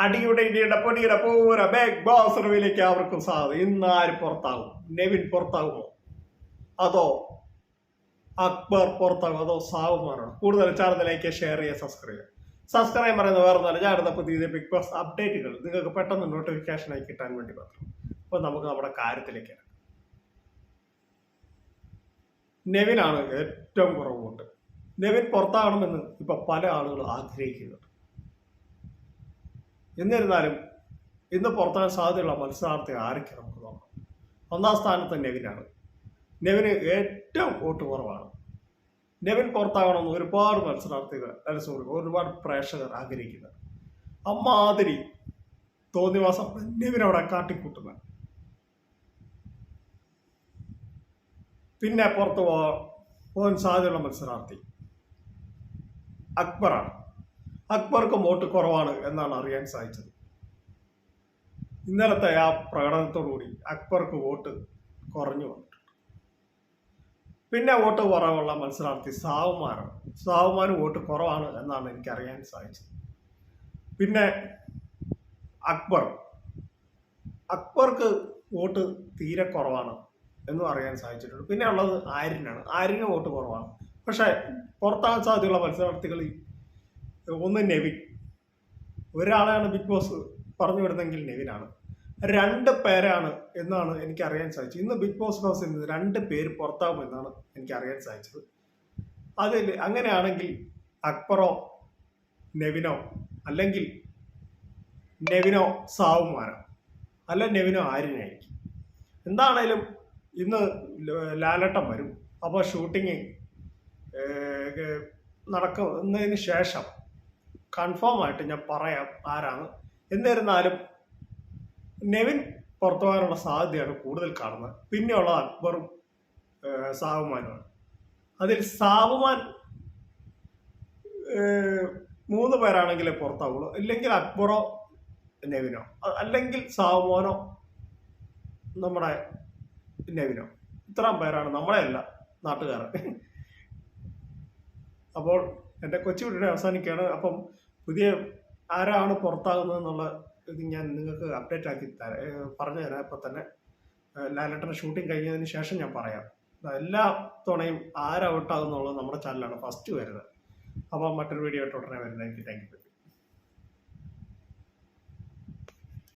അടിയുടെ ഇടിയുടെ പൊടിയുടെ പൂര ബിഗ് ബോസ് റിവ്യൂയിലേക്ക് അവർക്കും സാധ്യത. ഇന്ന് ആര് പുറത്താകും? നെവിൻ പുറത്താകുമോ, അതോ അക്ബർ പുറത്താകും, അതോ സാവുമാനാണ്? കൂടുതൽ ചാനലിലേക്ക് ഷെയർ ചെയ്യുക, സബ്സ്ക്രൈബ് പറയുന്നത് വേറെ ഒന്നല്ല, ഞാൻ അടുത്ത പുതിയ ബിഗ് ബോസ് അപ്ഡേറ്റുകൾ നിങ്ങൾക്ക് പെട്ടെന്ന് നോട്ടിഫിക്കേഷനായി കിട്ടാൻ വേണ്ടി മാത്രം. അപ്പൊ നമുക്ക് നമ്മുടെ കാര്യത്തിലേക്ക് ഇറങ്ങാം. നെവിനാണ് ഏറ്റവും കുറവ് വോട്ട്. നെവിൻ പുറത്താകണമെന്ന് ഇപ്പൊ പല ആളുകളും ആഗ്രഹിക്കുന്നുണ്ട്. എന്നിരുന്നാലും ഇന്ന് പുറത്താകാൻ സാധ്യതയുള്ള മത്സരാർത്ഥി ആരൊക്കെ നമുക്ക് നോക്കാം. ഒന്നാം സ്ഥാനത്ത് നെവിനാണ്. നെവിന് ഏറ്റവും വോട്ട് കുറവാണ്. നെവിൻ പുറത്താകണമെന്ന് ഒരുപാട് മത്സരാർത്ഥികൾ, ഒരുപാട് പ്രേക്ഷകർ ആഗ്രഹിക്കുന്നത്. അമ്മാതിരി തോന്നിവാസം നെവിനവിടെ കാട്ടിക്കൂട്ടുന്ന. പിന്നെ പുറത്തു പോകാൻ സാധ്യതയുള്ള മത്സരാർത്ഥി അക്ബറാണ്. അക്ബർക്ക് വോട്ട് കുറവാണ് എന്നാണ് അറിയാൻ സാധിച്ചത്. ഇന്നലത്തെ ആ പ്രകടനത്തോടുകൂടി അക്ബർക്ക് വോട്ട് കുറഞ്ഞു വന്നിട്ടുണ്ട്. പിന്നെ വോട്ട് കുറവുള്ള മത്സരാർത്ഥി സാവുമാനാണ്. സാവുമാന് വോട്ട് കുറവാണ് എന്നാണ് എനിക്ക് അറിയാൻ സാധിച്ചത്. പിന്നെ അക്ബർക്ക് വോട്ട് തീരെ കുറവാണ് എന്നും അറിയാൻ സാധിച്ചിട്ടുണ്ട്. പിന്നെ ഉള്ളത് ആര്യനാണ്. ആര്യന് വോട്ട് കുറവാണ്. പക്ഷെ പുറത്താകാൻ സാധ്യതയുള്ള മത്സരാർത്ഥികളിൽ ഒന്ന് നെവിൻ. ഒരാളെയാണ് ബിഗ് ബോസ് പറഞ്ഞു വിടുന്നെങ്കിൽ നെവിനാണ്. 2 പേരാണ് എന്നാണ് എനിക്ക് അറിയാൻ സാധിച്ചത്. ഇന്ന് ബിഗ് ബോസ് ഹൗസിൽ നിന്ന് 2 പേര് പുറത്താകുമെന്നാണ് എനിക്ക് അറിയാൻ സാധിച്ചത്. അതിൽ അങ്ങനെയാണെങ്കിൽ അക്ബറോ നെവിനോ, അല്ലെങ്കിൽ നെവിനോ സാവുമാനോ, അല്ല നെവിനോ ആര്യനായിരിക്കും. എന്താണേലും ഇന്ന് ലാലട്ടം വരും. അപ്പോൾ ഷൂട്ടിങ് നടക്കുന്നതിന് ശേഷം കൺഫേം ആയിട്ട് ഞാൻ പറയാം ആരാണ്. എന്നിരുന്നാലും നെവിൻ പുറത്തു പോകാനുള്ള സാധ്യതയാണ് കൂടുതൽ കാണുന്നത്. പിന്നെയുള്ള അക്ബറും സാവുമാനുമാണ്. അതിൽ സാവുമാൻ 3 പേരാണെങ്കിലേ പുറത്താവുള്ളൂ. ഇല്ലെങ്കിൽ അക്ബറോ നെവിനോ, അല്ലെങ്കിൽ സാവുമാനോ നമ്മുടെ നെവിനോ. ഇത്രയും പേരാണ്, നമ്മളെ അല്ല, നാട്ടുകാരൻ. അപ്പോൾ എൻ്റെ കൊച്ചു വീഡിയോ അവസാനിക്കുകയാണ്. അപ്പം പുതിയ ആരാണ് പുറത്താകുന്നത് എന്നുള്ള ഇത് ഞാൻ നിങ്ങൾക്ക് അപ്ഡേറ്റ് ആക്കി പറഞ്ഞു തരാം. ഇപ്പം തന്നെ ലാലേട്ടൻ്റെ ഷൂട്ടിംഗ് കഴിഞ്ഞതിന് ശേഷം ഞാൻ പറയാം. എല്ലാ തവണയും ആര് ഔട്ടാകുന്നുള്ളത് നമ്മുടെ ചാനലാണ് ഫസ്റ്റ് വരുന്നത്. അപ്പം മറ്റൊരു വീഡിയോ ആയിട്ട് ഉടനെ വരുന്നതായിരിക്കും. Thank you.